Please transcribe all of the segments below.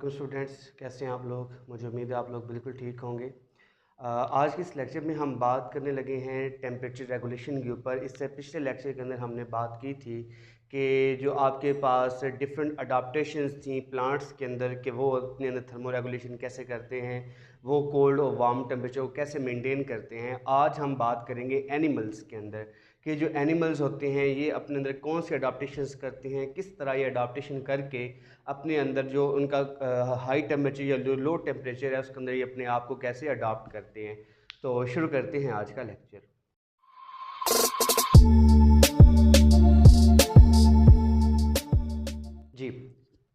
Welcome students, कैसे हैं आप लोग। मुझे उम्मीद है आप लोग बिल्कुल ठीक होंगे। आज के इस लेक्चर में हम बात करने लगे हैं टेम्परेचर रेगुलेशन के ऊपर। इससे पिछले लेक्चर के अंदर हमने बात की थी कि जो आपके पास डिफरेंट अडाप्टेशंस थी प्लांट्स के अंदर कि वो अपने अंदर थर्मो रेगुलेशन कैसे करते हैं, वो कोल्ड और वार्म टेम्परेचर को कैसे मेंटेन करते हैं। आज हम बात करेंगे एनिमल्स के अंदर कि जो एनिमल्स होते हैं ये अपने अंदर कौन सी अडाप्टेशंस करते हैं, किस तरह ये अडाप्टेशन करके अपने अंदर जो उनका हाई टेम्परेचर या जो लो टेम्परेचर है उसके अंदर ये अपने आप को कैसे अडाप्ट करते हैं। तो शुरू करते हैं आज का लेक्चर। जी,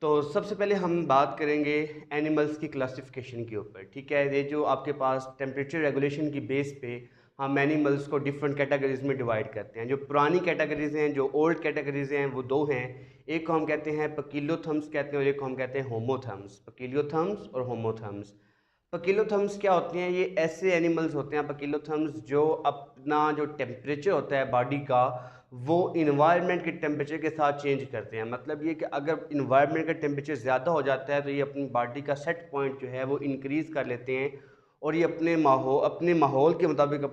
तो सबसे पहले हम बात करेंगे एनिमल्स की क्लासिफिकेशन के ऊपर। ठीक है, ये जो आपके पास टेम्परेचर रेगुलेशन की बेस पे हम एनिमल्स को डिफरेंट कैटेगरीज में डिवाइड करते हैं। जो पुरानी कैटेगरीज हैं, जो ओल्ड कैटेगरीज हैं, वो दो हैं। एक को हम कहते हैं पकीलोथम्स कहते हैं और एक को हम कहते हैं होमोथम्स। पकीलोथम्स और होमोथम्स। पकीलोथम्स क्या होते हैं? ये ऐसे एनिमल्स होते हैं पकीलोथम्स जो अपना जो टेम्परेचर होता है बॉडी का वो इन्वायरमेंट के टेम्परेचर के साथ चेंज करते हैं। मतलब ये कि अगर इन्वायरमेंट का टेम्परेचर ज़्यादा हो जाता है तो ये अपनी बॉडी का सेट पॉइंट जो है वो इंक्रीज़ कर लेते हैं और ये अपने माहौल के मुताबिक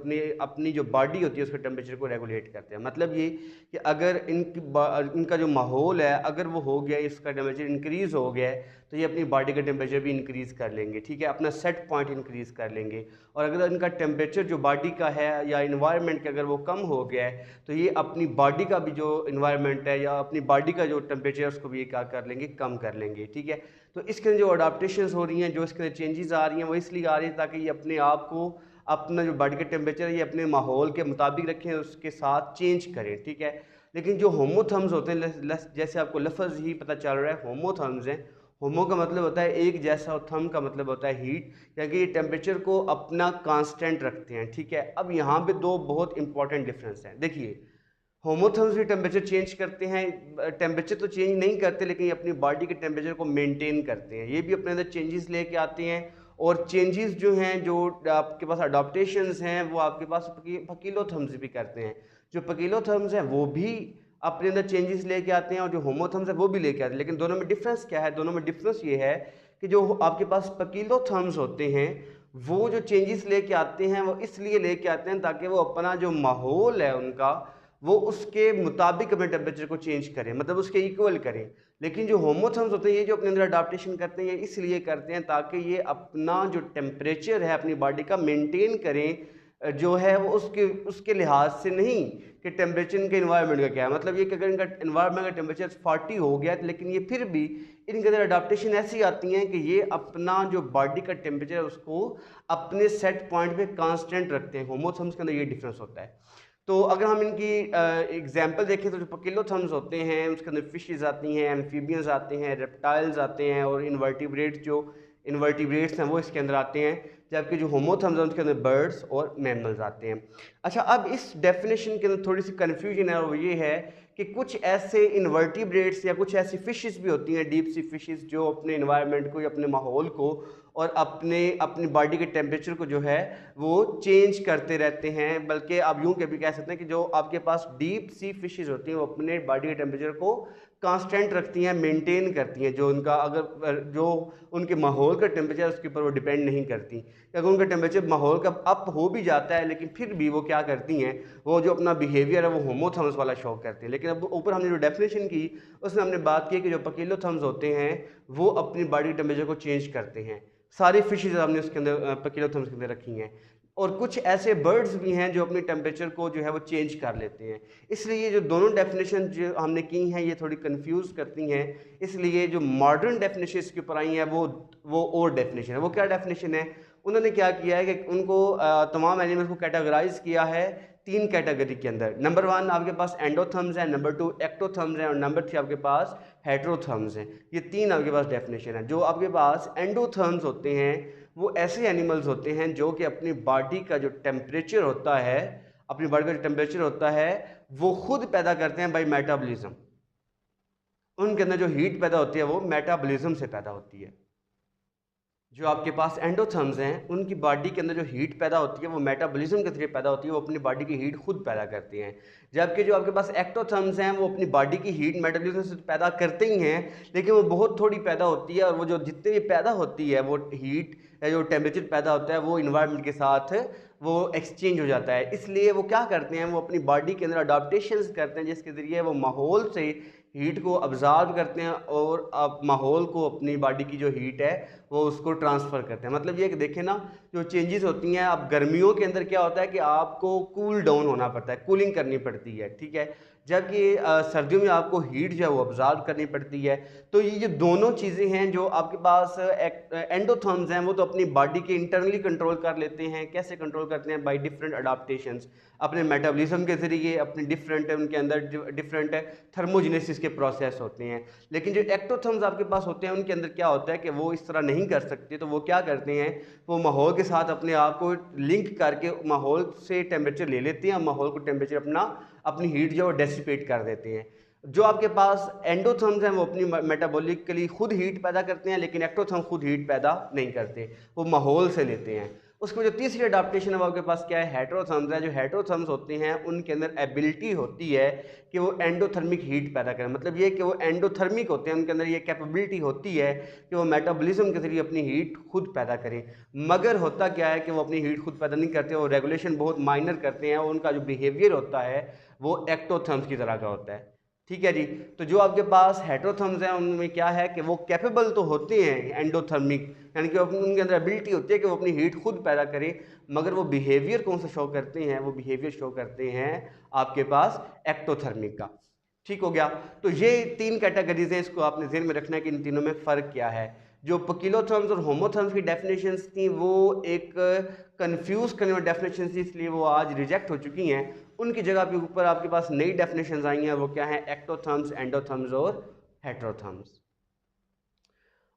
अपनी जो बॉडी होती है उसके टेम्परेचर को रेगुलेट करते हैं। मतलब ये कि अगर इनका जो माहौल है अगर वो हो गया, इसका टेम्परेचर इंक्रीज़ हो गया है तो ये अपनी बॉडी का टेम्परेचर भी इंक्रीज़ कर लेंगे। ठीक है, अपना सेट पॉइंट इंक्रीज़ कर लेंगे। और अगर इनका टेम्परेचर जो बॉडी का है या इन्वायरमेंट का अगर वो कम हो गया है तो ये अपनी बॉडी का भी जो इन्वायरमेंट है या अपनी बॉडी का जो टेम्परेचर है उसको भी ये क्या कर लेंगे, कम कर लेंगे। ठीक है, तो इसके अंदर जो अडाप्टेशंस हो रही हैं, जो इसके अंदर चेंजेस आ रही हैं वो इसलिए आ रही है ताकि ये अपने आप को अपना जो बॉडी का टेम्परेचर है ये अपने माहौल के मुताबिक रखें, उसके साथ चेंज करें। ठीक है, लेकिन जो होमोथम्स होते हैं, जैसे आपको लफ्ज़ ही पता चल रहा है होमोथम्स हैं। होमो का मतलब होता है एक जैसा और थम का मतलब होता है हीट, यानी ये टेम्परेचर को अपना कांस्टेंट रखते हैं। ठीक है, अब यहाँ पे दो बहुत इंपॉर्टेंट डिफरेंस हैं। देखिए, होमोथर्म्स भी टेम्परेचर चेंज करते हैं, टेम्परेचर तो चेंज नहीं करते लेकिन ये अपनी बॉडी के टेम्परेचर को मेंटेन करते हैं। ये भी अपने अंदर चेंजेस लेके आते हैं और चेंजेस जो हैं, जो आपके पास अडॉप्टेशंस हैं, वो आपके पास पकीलोथर्म्स भी करते हैं। जो पकीलोथर्म्स हैं वो भी अपने अंदर चेंजेस लेके आते हैं और जो होमोथर्म्स है वो भी लेके आते हैं। लेकिन दोनों में डिफरेंस क्या है? दोनों में डिफरेंस ये है कि जो आपके पास पकीलोथर्म्स होते हैं वो जो चेंजेस लेके आते हैं वो इसलिए लेके आते हैं ताकि वो अपना जो माहौल है उनका वो उसके मुताबिक अपने टेम्परेचर को चेंज करें, मतलब उसके इक्वल करें। लेकिन जो होमोथर्म्स होते हैं ये जो अपने अंदर अडाप्टेशन करते हैं ये इसलिए करते हैं ताकि ये अपना जो टेम्परेचर है अपनी बॉडी का मेंटेन करें, जो है वो उसके उसके लिहाज से नहीं कि टेम्परेचर इनके इन्वायरमेंट का क्या है। मतलब ये कि अगर इनका इन्वायरमेंट का टेम्परेचर 40 हो गया लेकिन ये फिर भी इनके अंदर अडाप्टेशन ऐसी आती हैं कि ये अपना जो बॉडी का टेम्परेचर है उसको अपने सेट पॉइंट पे कांस्टेंट रखते हैं। होमोथर्म्स के अंदर ये डिफरेंस होता है। तो अगर हम इनकी एग्जाम्पल देखें तो जो पकीलोथर्म्स होते हैं उसके अंदर फिशेस आती हैं, एम्फीबियंस आते हैं, रेप्टाइल्स आते हैं और इनवर्टिब्रेट्स हैं वो इसके अंदर आते हैं। जबकि जो होमोथर्म्स हैं उसके अंदर बर्ड्स और मैमल्स आते हैं। अच्छा, अब इस डेफिनेशन के अंदर थोड़ी सी कन्फ्यूजन है और वो ये है कि कुछ ऐसे इनवर्टिब्रेट्स या कुछ ऐसी फिशेस भी होती हैं, डीप सी फिशेस, जो अपने इन्वायरमेंट को या अपने माहौल को और अपनी बॉडी के टेम्परेचर को जो है वो चेंज करते रहते हैं। बल्कि आप यूं के भी कह सकते हैं कि जो आपके पास डीप सी फिशेस होती हैं वो अपने बॉडी के टेम्परेचर को कांस्टेंट रखती हैं, मेंटेन करती हैं। जो उनका अगर जो उनके माहौल का टेम्परेचर उसके ऊपर वो डिपेंड नहीं करती। अगर उनका टेम्परेचर माहौल का अप हो भी जाता है लेकिन फिर भी वो क्या करती हैं, वो जो अपना बिहेवियर है वो होमोथर्म्स वाला शो करती हैं। लेकिन अब ऊपर हमने जो डेफिनेशन की उसमें हमने बात की कि जो पकीलोथर्म्स होते हैं वो अपनी बॉडी टेम्परेचर को चेंज करते हैं। सारी फिशेज हमने उसके अंदर पकीलोथर्म्स के अंदर रखी हैं। और कुछ ऐसे बर्ड्स भी हैं जो अपने टेम्परेचर को जो है वो चेंज कर लेते हैं। इसलिए ये जो दोनों डेफिनेशन जो हमने की हैं ये थोड़ी कंफ्यूज करती हैं। इसलिए जो मॉडर्न डेफिनेशन इसके ऊपर आई हैं वो और डेफिनेशन है। वो क्या डेफिनेशन है? उन्होंने क्या किया है कि उनको तमाम एनिमल्स को कैटेगराइज किया है तीन कैटेगरी के अंदर। नंबर 1 आपके पास एंडोथर्म्स हैं, नंबर 2 एक्टोथर्म्स हैं और नंबर 3 आपके पास हेटेरोथर्म्स हैं। ये तीन आपके पास डेफिनेशन है। जो आपके पास एंडोथर्म्स होते हैं वो ऐसे एनिमल्स होते हैं जो कि अपनी बॉडी का जो टेम्परेचर होता है, अपनी बॉडी का जो टेम्परेचर होता है वो खुद पैदा करते हैं बाय मेटाबॉलिज्म। उनके अंदर जो हीट पैदा होती है वो मेटाबॉलिज्म से पैदा होती है। जो आपके पास एंडोथर्म्स हैं उनकी बॉडी के अंदर जो हीट पैदा होती है वो मेटाबॉलिज्म के जरिए पैदा होती है, वो अपनी बॉडी की हीट खुद पैदा करती हैं। जबकि जो आपके पास एक्टोथर्म्स हैं वो अपनी बॉडी की हीट मेटाबॉलिज्म से पैदा करते ही हैं, लेकिन वो बहुत थोड़ी पैदा होती है, और वो जो जितनी भी पैदा होती है वो हीट या जो टेम्परेचर पैदा होता है वो इन्वायरमेंट के साथ वो एक्सचेंज हो जाता है। इसलिए वो क्या करते हैं, वो अपनी बॉडी के अंदर अडाप्टेशंस करते हैं जिसके ज़रिए वो माहौल से हीट को अब्जॉर्ब करते हैं और आप माहौल को अपनी बॉडी की जो हीट है वो उसको ट्रांसफ़र करते हैं। मतलब ये कि देखें ना, जो चेंजेस होती हैं, अब गर्मियों के अंदर क्या होता है कि आपको कूल डाउन होना पड़ता है, कूलिंग करनी पड़ती है, ठीक है, जबकि सर्दियों में आपको हीट जो है वो अब्जॉर्ब करनी पड़ती है। तो ये जो दोनों चीज़ें हैं जो आपके पास एंडोथर्म्स हैं वो तो अपनी बॉडी के इंटरनली कंट्रोल कर लेते हैं। कैसे कंट्रोल करते हैं? बाय डिफरेंट अडाप्टेशंस, अपने मेटाबॉलिज्म के ज़रिए, अपने डिफरेंट उनके अंदर डिफरेंट थर्मोजेनेसिस के प्रोसेस होते हैं। लेकिन जो एक्टोथर्म्स आपके पास होते हैं उनके अंदर क्या होता है कि वो इस तरह नहीं कर सकते, तो वो क्या करते हैं, वो माहौल के साथ अपने आप को लिंक करके माहौल से टेम्परेचर ले लेते हैं, माहौल को टेम्परेचर अपनी हीट जो है डिसिपेट कर देते हैं। जो आपके पास एंडोथर्म्स हैं वो अपनी मेटाबॉलिकली खुद हीट पैदा करते हैं, लेकिन एक्टोथर्म खुद हीट पैदा नहीं करते, वो माहौल से लेते हैं। उसमें जो तीसरी अडाप्टेशन है वो आपके पास क्या है, हेटेरोथर्म्स है। जो हेटेरोथर्म्स होते हैं उनके अंदर एबिलिटी होती है कि वो एंडोथर्मिक हीट पैदा करें। मतलब ये कि वो एंडोथर्मिक होते हैं, उनके अंदर ये कैपेबिलिटी होती है कि वो मेटाबॉलिज्म के जरिए अपनी हीट खुद पैदा करें। मगर होता क्या है कि वो अपनी हीट खुद पैदा नहीं करते, वो रेगुलेशन बहुत माइनर करते हैं, और उनका जो बिहेवियर होता है वो एक्टोथर्म्स की तरह का होता है। ठीक है जी। तो जो आपके पास हेटेरोथर्म्स हैं उनमें क्या है कि वो कैपेबल तो होते हैं एंडोथर्मिक, यानी कि उनके अंदर एबिलिटी होती है कि वो अपनी हीट खुद पैदा करें, मगर वो बिहेवियर कौन सा शो करते हैं, वो बिहेवियर शो करते हैं आपके पास एक्टोथर्मिक का। ठीक हो गया। तो ये तीन कैटेगरीज हैं, इसको आपने ध्यान में रखना है कि इन तीनों में फ़र्क क्या है। जो पकिलोथर्म्स और होमोथर्म्स की डेफिनेशंस थी वो एक कंफ्यूज करने वाली डेफिनेशन थी, इसलिए वो आज रिजेक्ट हो चुकी हैं। उनकी जगह पे ऊपर आपके पास नई डेफिनेशंस आई हैं, वो क्या है, एक्टोथर्म्स, एंडोथर्म्स और हेटेरोथर्म्स।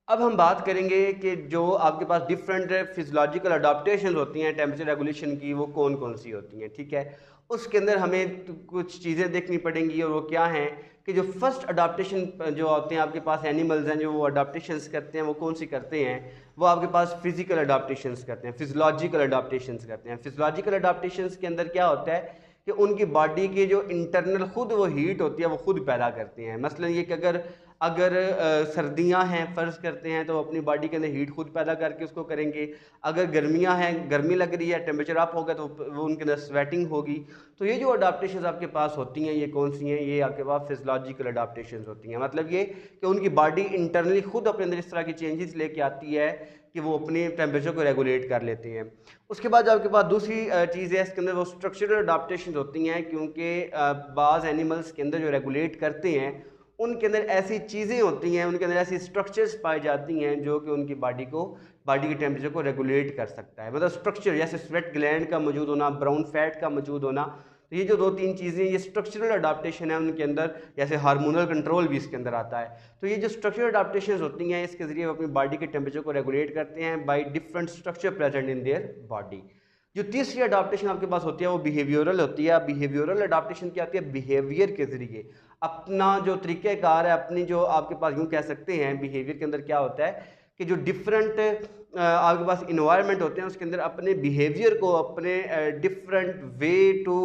अब हम बात करेंगे कि जो आपके पास डिफरेंट फिजियोलॉजिकल अडाप्टेशन होती हैं टेम्परेचर रेगुलेशन की, वो कौन कौन सी होती हैं। ठीक है, उसके अंदर हमें कुछ चीज़ें देखनी पड़ेंगी, और वो क्या हैं कि जो फर्स्ट अडाप्टेशन जो होते हैं आपके पास एनिमल्स हैं जो वो अडाप्टेशंस करते हैं, वो कौन सी करते हैं, वो आपके पास फिजिकल अडाप्टेशंस करते हैं, फिजियोलॉजिकल अडाप्टेशंस करते हैं। फिजियोलॉजिकल अडाप्टेशंस के अंदर क्या होता है कि उनकी बॉडी की जो इंटरनल खुद वो हीट होती है वो खुद पैदा करते हैं। मसलन ये कि अगर सर्दियां हैं फ़र्ज़ करते हैं तो वो अपनी बॉडी के अंदर हीट खुद पैदा करके उसको करेंगे। अगर गर्मियां हैं, गर्मी लग रही है, टेम्परेचर अप होगा तो वो उनके अंदर स्वेटिंग होगी। तो ये जो अडाप्टेशंस आपके पास होती हैं ये कौन सी हैं, ये आपके पास फिजियोलॉजिकल अडाप्टेशंस होती हैं। मतलब ये कि उनकी बॉडी इंटरनली खुद अपने अंदर इस तरह की चेंजेस लेके आती है कि वो अपने टेम्परेचर को रेगुलेट कर लेते हैं। उसके बाद जो आपके पास दूसरी चीज़ है इसके अंदर वो स्ट्रक्चरल अडाप्टेशन होती हैं, क्योंकि बाज़ एनिमल्स के अंदर जो रेगुलेट करते हैं उनके अंदर ऐसी चीज़ें होती हैं, उनके अंदर ऐसी स्ट्रक्चर्स पाई जाती हैं जो कि उनकी बॉडी के टेम्परेचर को रेगुलेट कर सकता है। मतलब स्ट्रक्चर जैसे स्वेट ग्लैंड का मौजूद होना, ब्राउन फैट का मौजूद होना, तो ये जो दो तीन चीज़ें, ये स्ट्रक्चरल अडाप्टेशन है उनके अंदर। जैसे हार्मोनल कंट्रोल भी इसके अंदर आता है। तो ये जो स्ट्रक्चरल अडाप्टेशन होती हैं इसके ज़रिए वो अपनी बॉडी के टेम्परेचर को रेगुलेट करते हैं by different structure present in their body. जो तीसरी अडाप्टेशन आपके पास होती है वो बिहेवियरल होती है। बिहेवियरल अडाप्टेशन क्या होती है, बिहेवियर के ज़रिए अपना जो तरीक़ेकार है, अपनी जो आपके पास यूँ कह सकते हैं बिहेवियर के अंदर क्या होता है कि जो डिफरेंट आपके पास इन्वायरमेंट होते हैं उसके अंदर अपने बिहेवियर को अपने different way to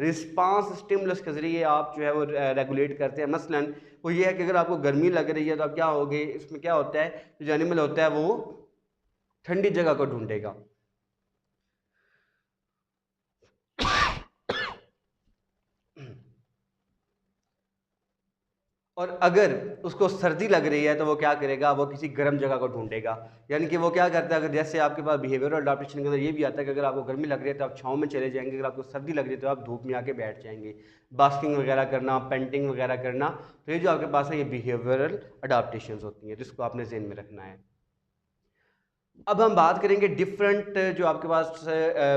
response stimulus के ज़रिए आप जो है वो रेगुलेट करते हैं। मसलन वो ये है कि अगर आपको गर्मी लग रही है तो आप क्या होगे, इसमें क्या होता है, जो एनिमल होता है वो ठंडी जगह को ढूंढेगा। और अगर उसको सर्दी लग रही है तो वो क्या करेगा, वो किसी गर्म जगह को ढूंढेगा। यानी कि वो क्या करता है, अगर जैसे आपके पास बिहेवियरल अडॉप्टेशन के अंदर ये भी आता है कि अगर आपको गर्मी लग रही है तो आप छाँव में चले जाएंगे, अगर आपको सर्दी लग रही है तो आप धूप में आके बैठ जाएंगे। बास्किंग वगैरह करना, पेंटिंग वगैरह करना, तो ये जो आपके पास है ये बिहेवियरल अडॉप्टेशन होती हैं, जिसको आपने ज़हन में रखना है। अब हम बात करेंगे डिफरेंट जो आपके पास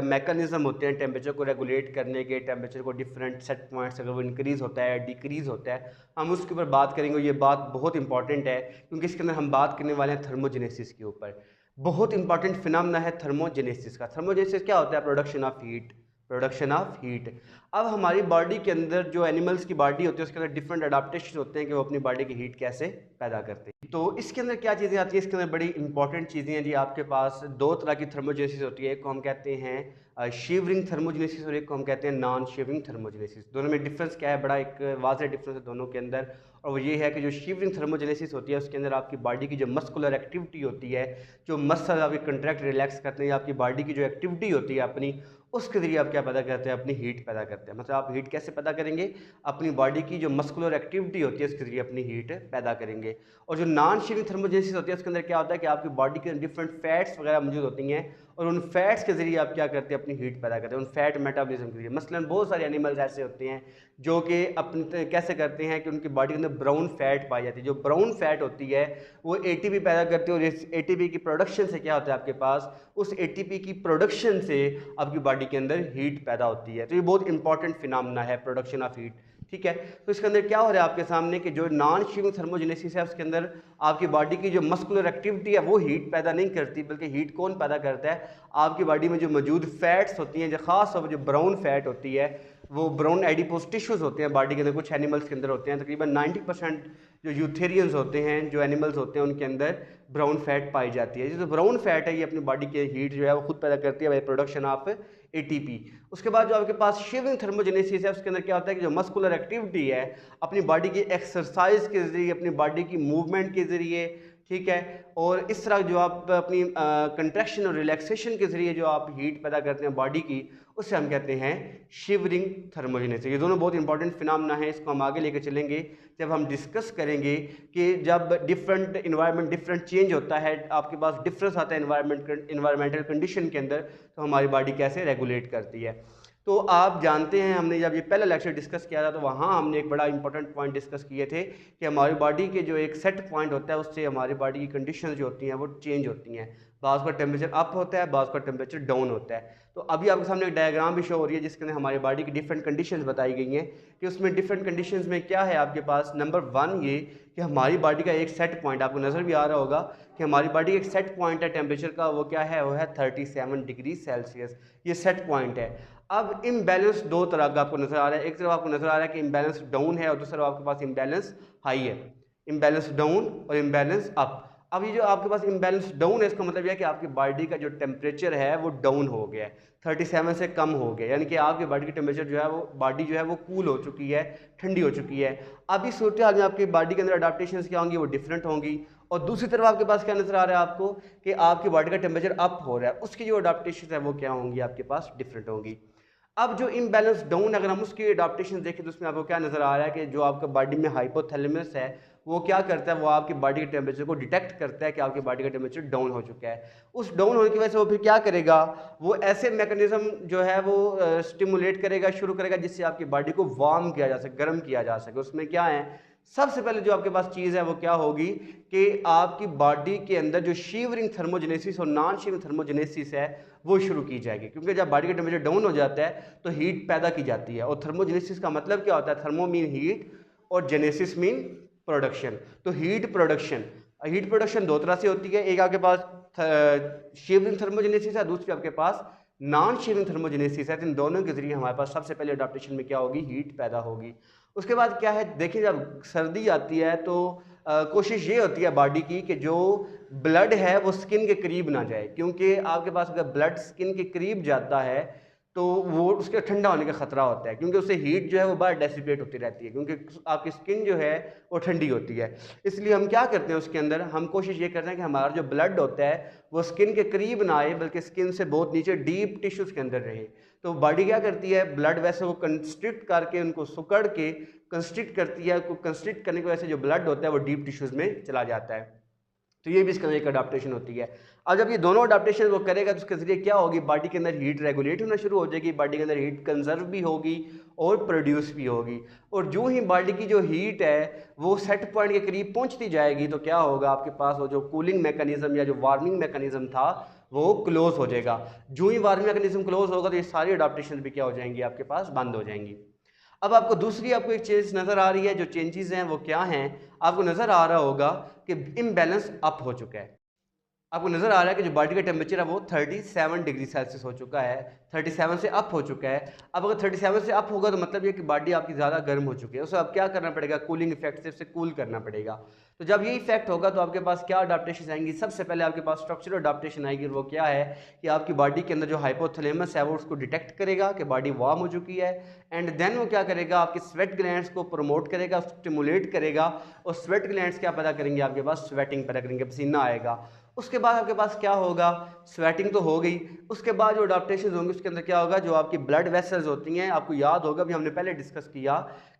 मैकेनिज्म होते हैं टेम्परेचर को रेगुलेट करने के। टेम्परेचर को डिफरेंट सेट पॉइंट्स अगर वो इंक्रीज़ होता है, डिक्रीज़ होता है, हम उसके ऊपर बात करेंगे। ये बात बहुत इंपॉर्टेंट है क्योंकि इसके अंदर हम बात करने वाले हैं थर्मोजेनेसिस के ऊपर। बहुत इंपॉर्टेंट फिनोमेना है थर्मोजेनेसिस का। थर्मोजेनेसिस क्या होता है, production of heat. Production of heat. अब हमारी बॉडी के अंदर जो एनिमल्स की बॉडी होती है उसके अंदर डिफरेंट अडाप्टेशन होते हैं कि वो अपनी बॉडी की हीट कैसे पैदा करते हैं। तो इसके अंदर क्या चीज़ें आती हैं, इसके अंदर बड़ी इंपॉर्टेंट चीज़ें हैं जी। आपके पास दो तरह की थर्मोजेनेसिस होती है, एक को हम कहते हैं शिवरिंग थर्मोजेनेसिस और एक को हम कहते हैं नॉन शिवरिंग थर्मोजेनेसिस। दोनों में डिफरेंस क्या है, बड़ा एक वाज़ेह डिफरेंस है दोनों के अंदर, और वो ये है कि जो शिवरिंग थर्मोजेनेसिस होती है उसके अंदर आपकी बॉडी की जो मस्कुलर एक्टिविटी होती है, जो मसल आपकी कंट्रैक्ट रिलैक्स करते हैं, आपकी बॉडी की जो एक्टिविटी होती है अपनी, उसके ज़रिए आप क्या पैदा करते हैं, अपनी हीट पैदा करते हैं। मतलब आप हीट कैसे पैदा करेंगे, अपनी बॉडी की जो मस्कुलर एक्टिविटी होती है उसके ज़रिए अपनी हीट पैदा करेंगे। और जो नॉन शिवरिंग थर्मोजेनेसिस होती है उसके अंदर क्या होता है कि आपकी बॉडी के अंदर डिफरेंट फैट्स वगैरह मौजूद होती हैं और उन फैट्स के ज़रिए आप क्या करते हैं, अपनी हीट पैदा करते हैं, उन फैट मेटाबॉलिज्म के ज़रिए। मसलन बहुत सारे एनिमल्स ऐसे होते हैं जो कि अपने कैसे करते हैं कि उनकी बॉडी के अंदर ब्राउन फैट पाई जाती है। जो ब्राउन फैट होती है वो एटीपी पैदा करती है और इस एटीपी की प्रोडक्शन से क्या होता है आपके पास, उस एटीपी की प्रोडक्शन से आपकी बॉडी के अंदर हीट पैदा होती है। तो ये बहुत इंपॉर्टेंट फिनोमेना है, प्रोडक्शन ऑफ हीट। ठीक है, तो इसके अंदर क्या हो रहा है आपके सामने कि जो नॉन शिवरिंग थर्मोजेनेसिस है उसके अंदर आपकी बॉडी की जो मस्कुलर एक्टिविटी है वो हीट पैदा नहीं करती, बल्कि हीट कौन पैदा करता है, आपकी बॉडी में जो मौजूद फैट्स होती हैं, जो खास तौर पर जो ब्राउन फैट होती है, वो ब्राउन एडिपोज टिश्यूज़ होते हैं बॉडी के अंदर, कुछ एनिमल्स के अंदर होते हैं। तकरीबन 90% जो यूथेरियंस होते हैं, जो एनिमल्स होते हैं, उनके अंदर ब्राउन फैट पाई जाती है। जो ब्राउन फैट है ये अपनी बॉडी की हीट जो है वो खुद पैदा करती है बाय प्रोडक्शन ऑफ एटीपी। उसके बाद जो आपके पास शिवरिंग थर्मोजेनेसिस है उसके अंदर क्या होता है कि जो मस्कुलर एक्टिविटी है अपनी बॉडी की एक्सरसाइज के ज़रिए, अपनी बॉडी की मूवमेंट के ज़रिए, ठीक है, और इस तरह जो आप अपनी कंट्रैक्शन और रिलैक्सेशन के ज़रिए जो आप हीट पैदा करते हैं बॉडी की, उसे हम कहते हैं शिवरिंग थर्मोजेनेसिस। ये दोनों बहुत इंपॉर्टेंट फिनोमेना है, इसको हम आगे लेकर चलेंगे जब हम डिस्कस करेंगे कि जब डिफरेंट इन्वायरमेंट डिफरेंट चेंज होता है, आपके पास डिफरेंस आता है इन्वायरमेंटल कंडीशन के अंदर, तो हमारी बॉडी कैसे रेगुलेट करती है। तो आप जानते हैं हमने जब ये पहला लेक्चर डिस्कस किया था तो वहाँ हमने एक बड़ा इंपॉर्टेंट पॉइंट डिस्कस किए थे कि हमारी बॉडी के जो एक सेट पॉइंट होता है उससे हमारी बॉडी की कंडीशंस जो होती हैं वो चेंज होती हैं। बाज़ का टेम्परेचर अप होता है, बाज़ का टेम्परेचर डाउन होता है। तो अभी आपके सामने एक डायग्राम भी शो हो रही है जिसके अंदर हमारी बॉडी की डिफरेंट कंडीशंस बताई गई हैं कि उसमें डिफरेंट कंडीशंस में क्या है आपके पास। नंबर 1 ये कि हमारी बॉडी का एक सेट पॉइंट आपको नज़र भी आ रहा होगा कि हमारी बॉडी का एक सेट पॉइंट है टेम्परेचर का, वो क्या है, वो है 37 डिग्री सेल्सियस। ये सेट पॉइंट है। अब इम्बैलेंस दो तरह का आपको नजर आ रहा है, एक तरफ आपको नजर आ रहा है कि इम्बैलेंस डाउन है और दूसरी तरफ आपके पास इम्बैलेंस हाई है। इम्बैलेंस डाउन और इम्बैलेंस अप। अब ये जो आपके पास इम्बैलेंस डाउन है इसका मतलब यह है कि आपकी बॉडी का जो टेम्परेचर है वो डाउन हो गया है, 37 से कम हो गया, यानी कि आपकी बॉडी की टेम्परेचर जो है वो बॉडी जो है वो कूल हो चुकी है, ठंडी हो चुकी है। अब इस सूरत हाल में आपकी बॉडी के अंदर अडाप्टेशन क्या होंगी, वो डिफरेंट होंगी। और दूसरी तरफ आपके पास क्या नजर आ रहा है आपको कि आपकी बॉडी का टेम्परेचर अप हो रहा है, उसकी जो अडाप्टेशन है वो क्या होंगी, आपके पास डिफरेंट होंगी। अब जो इम्बैलेंस डाउन, अगर हम उसकी अडाप्टेशन देखें तो उसमें आपको क्या नजर आ रहा है कि जो आपका बॉडी में हाइपोथैलेमस है वो क्या करता है, वो आपकी बॉडी के टेम्परेचर को डिटेक्ट करता है कि आपकी बॉडी का टेम्परेचर डाउन हो चुका है। उस डाउन होने की वजह से वो फिर क्या करेगा, वो ऐसे मैकेनिज्म जो है वो स्टिमुलेट करेगा, शुरू करेगा जिससे आपकी बॉडी को वार्म किया जा सके, गर्म किया जा सके। उसमें क्या है, सबसे पहले जो आपके पास चीज़ है वो क्या होगी कि आपकी बॉडी के अंदर जो शिवरिंग थर्मोजेनेसिस और नॉन शिवरिंग थर्मोजेनेसिस है वो शुरू की जाएगी, क्योंकि जब बॉडी का टेम्परेचर डाउन हो जाता है तो हीट पैदा की जाती है। और थर्मोजेनेसिस का मतलब क्या होता है, थर्मो मीन हीट और जेनेसिस मीन प्रोडक्शन। तो हीट प्रोडक्शन दो तरह से होती है, एक आपके पास शिवरिंग थर्मोजेनेसिस है, दूसरी आपके पास नॉन शिवरिंग थर्मोजेनेसिस है। इन दोनों के जरिए हमारे पास सबसे पहले अडॉप्टेशन में क्या होगी, हीट पैदा होगी। उसके बाद क्या है, देखिए जब सर्दी आती है तो कोशिश ये होती है बॉडी की कि जो ब्लड है वो स्किन के करीब ना जाए, क्योंकि आपके पास अगर ब्लड स्किन के करीब जाता है तो वो उसके ठंडा होने का खतरा होता है, क्योंकि उससे हीट जो है वो बाहर डेसिपेट होती रहती है, क्योंकि आपकी स्किन जो है वो ठंडी होती है। इसलिए हम क्या करते हैं, उसके अंदर हम कोशिश ये करते हैं कि हमारा जो ब्लड होता है वो स्किन के करीब ना आए, बल्कि स्किन से बहुत नीचे डीप टिश्यूज़ के अंदर रहे। तो बॉडी क्या करती है, ब्लड वैसे को कंस्ट्रिक्ट करके, उनको सुकड़ के कंस्ट्रिक्ट करती है। कंस्ट्रिक्ट करने की वजह से जो ब्लड होता है वो डीप टिश्यूज़ में चला जाता है। तो ये भी इसके अंदर एक अडाप्टेशन होती है। अब जब ये दोनों अडाप्टेशन वो करेगा तो उसके जरिए क्या होगी, बॉडी के अंदर हीट रेगुलेट होना शुरू हो जाएगी, बॉडी के अंदर हीट कंजर्व भी होगी और प्रोड्यूस भी होगी। और जो ही बॉडी की जो हीट है वो सेट पॉइंट के करीब पहुंचती जाएगी तो क्या होगा, आपके पास वो जो कूलिंग मैकेनिज्म या जो वार्मिंग मैकेनिज्म था वो क्लोज हो जाएगा। जो ही वार्मिंग मैकेनिज्म क्लोज होगा तो ये सारी अडाप्टेशन भी क्या हो जाएंगी, आपके पास बंद हो जाएंगी। अब आपको दूसरी आपको एक चीज़ नज़र आ रही है, जो चेंजेस हैं वो क्या हैं, आपको नज़र आ रहा होगा कि इम्बैलेंस अप हो चुका है। आपको नज़र आ रहा है कि जो बॉडी का टेम्परेचर है वो 37 डिग्री सेल्सियस हो चुका है, 37 से अप हो चुका है। अब अगर 37 से अप होगा तो मतलब ये कि बॉडी आपकी ज़्यादा गर्म हो चुकी है, उसे अब क्या करना पड़ेगा, कूलिंग इफेक्ट से उसे कूल करना पड़ेगा। तो जब ये इफेक्ट होगा तो आपके पास क्या अडाप्टेशन आएंगी, सबसे पहले आपके पास स्ट्रक्चरल अडाप्टेशन आएगी, और वो क्या है कि आपकी बॉडी के अंदर जो हाइपोथैलेमस है वो उसको डिटेक्ट करेगा कि बॉडी वार्म हो चुकी है, एंड देन वो क्या करेगा, आपके स्वेट ग्लैंड्स को प्रमोट करेगा, स्टिमुलेट करेगा, और स्वेट ग्लैंड्स क्या पैदा करेंगे, आपके पास स्वेटिंग पैदा करेंगे, पसीना आएगा। उसके बाद आपके पास क्या होगा, स्वेटिंग तो हो गई, उसके बाद जो अडाप्टेशन होंगे उसके अंदर क्या होगा, जो आपकी ब्लड वेसल्स होती हैं, आपको याद होगा भी हमने पहले डिस्कस किया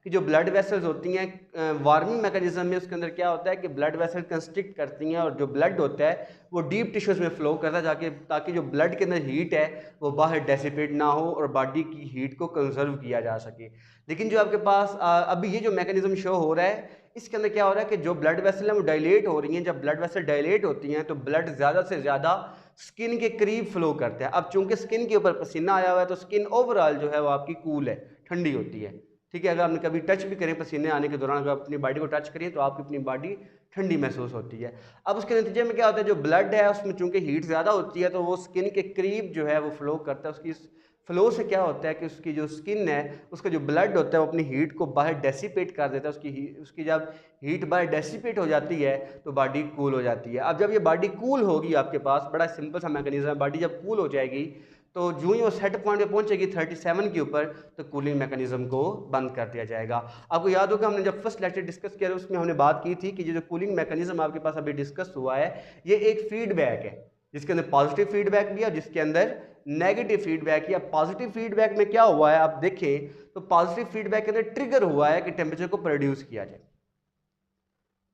कि जो ब्लड वेसल्स होती हैं वार्मिंग मैकेनिज्म में उसके अंदर क्या होता है कि ब्लड वेसल कंस्ट्रिक्ट करती हैं, और जो ब्लड होता है वो डीप टिश्यूज में फ्लो करता है जाके, ताकि जो ब्लड के अंदर हीट है वो बाहर डेसिपेट ना हो और बॉडी की हीट को कंजर्व किया जा सके। लेकिन जो आपके पास अभी ये जो मैकेनिज्म शो हो रहा है इसके अंदर क्या हो रहा है कि जो ब्लड वेसल है वो डायलेट हो रही हैं, जब ब्लड वेसल डायलेट होती हैं तो ब्लड ज़्यादा से ज़्यादा स्किन के करीब फ्लो करता है। अब चूंकि स्किन के ऊपर पसीना आया हुआ है तो स्किन ओवरऑल जो है वो आपकी कूल है, ठंडी होती है, ठीक है। अगर आपने कभी टच भी करें पसीने आने के दौरान, अगर अपनी बॉडी को टच करिए तो आपकी अपनी बॉडी ठंडी महसूस होती है। अब उसके नतीजे में क्या होता है, जो ब्लड है उसमें चूंकि हीट ज़्यादा होती है तो वो स्किन के करीब जो है वो फ्लो करता है, उसकी फ्लो से क्या होता है कि उसकी जो स्किन है उसका जो ब्लड होता है वो अपनी हीट को बाहर डेसिपेट कर देता है, उसकी जब हीट बाहर डेसिपेट हो जाती है तो बॉडी कूल हो जाती है। अब जब ये बॉडी कूल होगी, आपके पास बड़ा सिंपल सा मैकेनिज्म है, बॉडी जब कूल हो जाएगी तो जो ही वो सेट पॉइंट पे पहुंचेगी 37 के ऊपर तो कूलिंग मैकेनिज्म को बंद कर दिया जाएगा। आपको याद होगा हमने जब फर्स्ट लेक्चर डिस्कस किया उसमें हमने बात की थी कि ये जो कूलिंग मैकेनिज्म आपके पास अभी डिस्कस हुआ है ये एक फीडबैक है, जिसके अंदर पॉजिटिव फीडबैक भी है, जिसके अंदर नेगेटिव फीडबैक। या पॉजिटिव फीडबैक में क्या हुआ है आप देखें तो पॉजिटिव फीडबैक के अंदर ट्रिगर हुआ है कि टेम्परेचर को प्रोड्यूस किया जाए।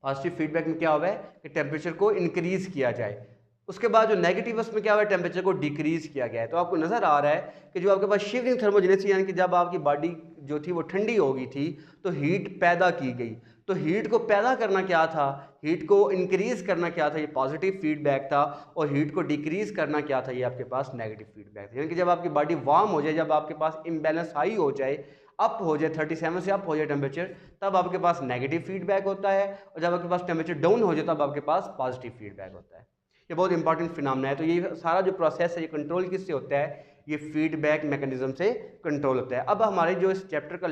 पॉजिटिव फीडबैक में क्या हुआ है कि टेम्परेचर को इंक्रीज किया जाए। उसके बाद जो नेगेटिव उसमें क्या हुआ है, टेम्परेचर को डिक्रीज किया गया है। तो आपको नजर आ रहा है कि जो आपके पास शिवरिंग थर्मोजेनेसिस यानी कि जब आपकी बॉडी जो थी वो ठंडी हो गई थी तो हीट पैदा की गई। तो हीट को पैदा करना क्या था, हीट को इंक्रीज करना क्या था, ये पॉजिटिव फीडबैक था, और हीट को डिक्रीज करना क्या था, ये आपके पास नेगेटिव फीडबैक था। यानी कि जब आपकी बॉडी वार्म हो जाए, जब आपके पास इम्बैलेंस हाई हो जाए, अप हो जाए 37 से अप हो जाए टेम्परेचर, तब आपके पास नेगेटिव फीडबैक होता है, और जब आपके पास टेम्परेचर डाउन हो जाए तब आपके पास पॉजिटिव फीडबैक होता है। ये बहुत इंपॉर्टेंट फिनोमेना है। तो ये सारा जो प्रोसेस है ये कंट्रोल किससे होता है, ये फीडबैक मैकेनिज्म से कंट्रोल होता है। अब हमारे जो इस चैप्टर का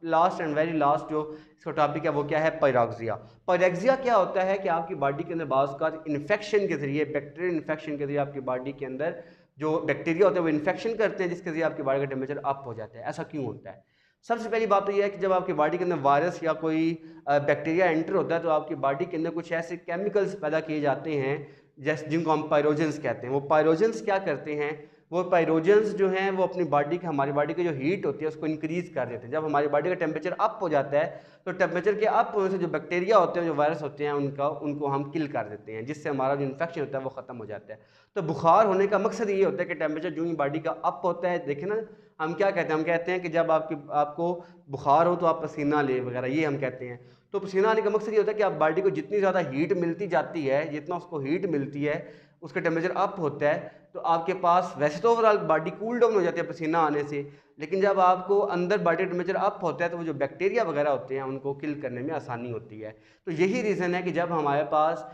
लास्ट एंड वेरी लास्ट जो इसका टॉपिक है वो क्या है, पायरोक्सिया। पायरोक्सिया क्या होता है कि आपकी बॉडी के अंदर बाज़ का इन्फेक्शन के जरिए, बैक्टीरियल इन्फेक्शन के जरिए आपकी बॉडी के अंदर जो बैक्टीरिया होते हैं वो इन्फेक्शन करते हैं, जिसके जरिए आपकी बॉडी का टेम्परेचर अप हो जाता है। ऐसा क्यों होता है? सबसे पहली बात तो यह है कि जब आपकी बॉडी के अंदर वायरस या कोई बैक्टीरिया एंटर होता है तो आपकी बॉडी के अंदर कुछ ऐसे केमिकल्स पैदा किए जाते हैं जैसे जिनको हम पायरोजेंस कहते हैं। वो पायरोजेंस क्या करते हैं, वो पायरोजेंस जो हैं वो अपनी बॉडी की, हमारी बॉडी की जो हीट होती है उसको इंक्रीज़ कर देते हैं। जब हमारी बॉडी का टेम्परेचर अप हो जाता है तो टेम्परेचर के अप होने से जो बैक्टीरिया होते हैं, जो वायरस होते हैं, उनको हम किल कर देते हैं, जिससे हमारा जो इन्फेक्शन होता है वो ख़त्म हो जाता है। तो बुखार होने का मकसद ये होता है कि टेम्परेचर जो ही बॉडी का अप होता है, देखें ना हम क्या कहते हैं, हम कहते हैं कि जब आपको बुखार हो तो आप पसीना ले वगैरह, ये हम कहते हैं। तो पसीना आने का मकसद ये होता है कि आप बॉडी को जितनी ज़्यादा हीट मिलती जाती है, जितना उसको हीट मिलती है उसका टेम्परेचर अप होता है, तो आपके पास वैसे तो ओवरऑल बॉडी कूल डाउन हो जाती है पसीना आने से, लेकिन जब आपको अंदर बॉडी टेम्परेचर अप होता है तो वो जो बैक्टीरिया वगैरह होते हैं उनको किल करने में आसानी होती है। तो यही रीज़न है कि जब हमारे पास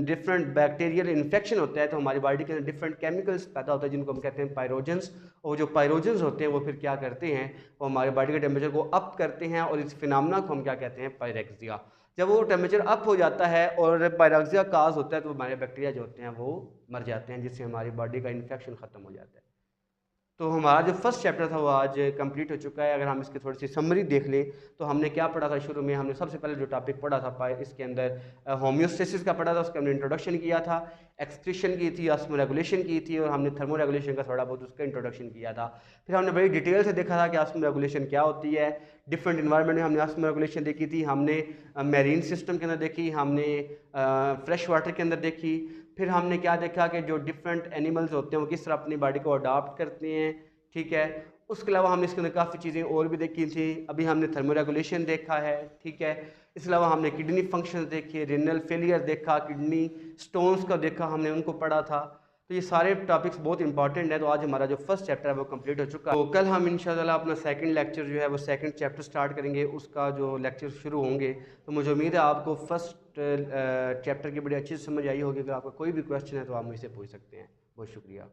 डिफरेंट बैक्टीरियल इन्फेक्शन होता है तो हमारी बॉडी के अंदर डिफरेंट केमिकल्स पैदा होता है जिनको हम कहते हैं पायरोजेंस। और जो पायरोजेंस होते हैं वो फिर क्या करते हैं, वो हमारे बॉडी के टेम्परेचर को अप करते हैं, और इस फिनोमेना को हम क्या कहते हैं, पायरेक्सिया। जब वो टेम्परेचर अप हो जाता है और पायरोक्सिया काज होता है तो हमारे बैक्टीरिया जो होते हैं वो मर जाते हैं, जिससे हमारी बॉडी का इन्फेक्शन ख़त्म हो जाता है। तो हमारा जो फर्स्ट चैप्टर था वो आज कंप्लीट हो चुका है। अगर हम इसकी थोड़ी सी समरी देख लें तो हमने क्या पढ़ा था शुरू में, हमने सबसे पहले जो टॉपिक पढ़ा था इसके अंदर होम्योस्टेसिस का पढ़ा था, उसका हमने इंट्रोडक्शन किया था, एक्सक्रीशन की थी, ऑस्मो रेगुलेशन की थी, और हमने थर्मो रेगुलेशन का थोड़ा बहुत उसका इंट्रोडक्शन किया था। फिर हमने बड़ी डिटेल से देखा था कि ऑस्मो रेगुलेशन क्या होती है। डिफरेंट इन्वायरमेंट में हमने ऑस्मो रेगुलेशन देखी थी, हमने मैरीन सिस्टम के अंदर देखी, हमने फ्रेश वाटर के अंदर देखी। फिर हमने क्या देखा कि जो डिफरेंट एनिमल्स होते हैं वो किस तरह अपनी बॉडी को अडॉप्ट करते हैं, ठीक है। उसके अलावा हमने इसके अंदर काफ़ी चीज़ें और भी देखी थी। अभी हमने थर्मो रेगुलेशन देखा है, ठीक है। इसके अलावा हमने किडनी फंक्शन देखे, रिनल फेलियर देखा, किडनी स्टोन्स का देखा, हमने उनको पढ़ा था। तो ये सारे टॉपिक्स बहुत इंपॉर्टेंट है। तो आज हमारा जो फर्स्ट चैप्टर है वो कंप्लीट हो चुका है। तो कल हम इंशाल्लाह अपना सेकंड लेक्चर जो है वो सेकंड चैप्टर स्टार्ट करेंगे, उसका जो लेक्चर शुरू होंगे। तो मुझे उम्मीद है आपको फर्स्ट चैप्टर की बड़ी अच्छी से समझ आई होगी। अगर आपका कोई भी क्वेश्चन है तो आप मुझसे पूछ सकते हैं। बहुत शुक्रिया।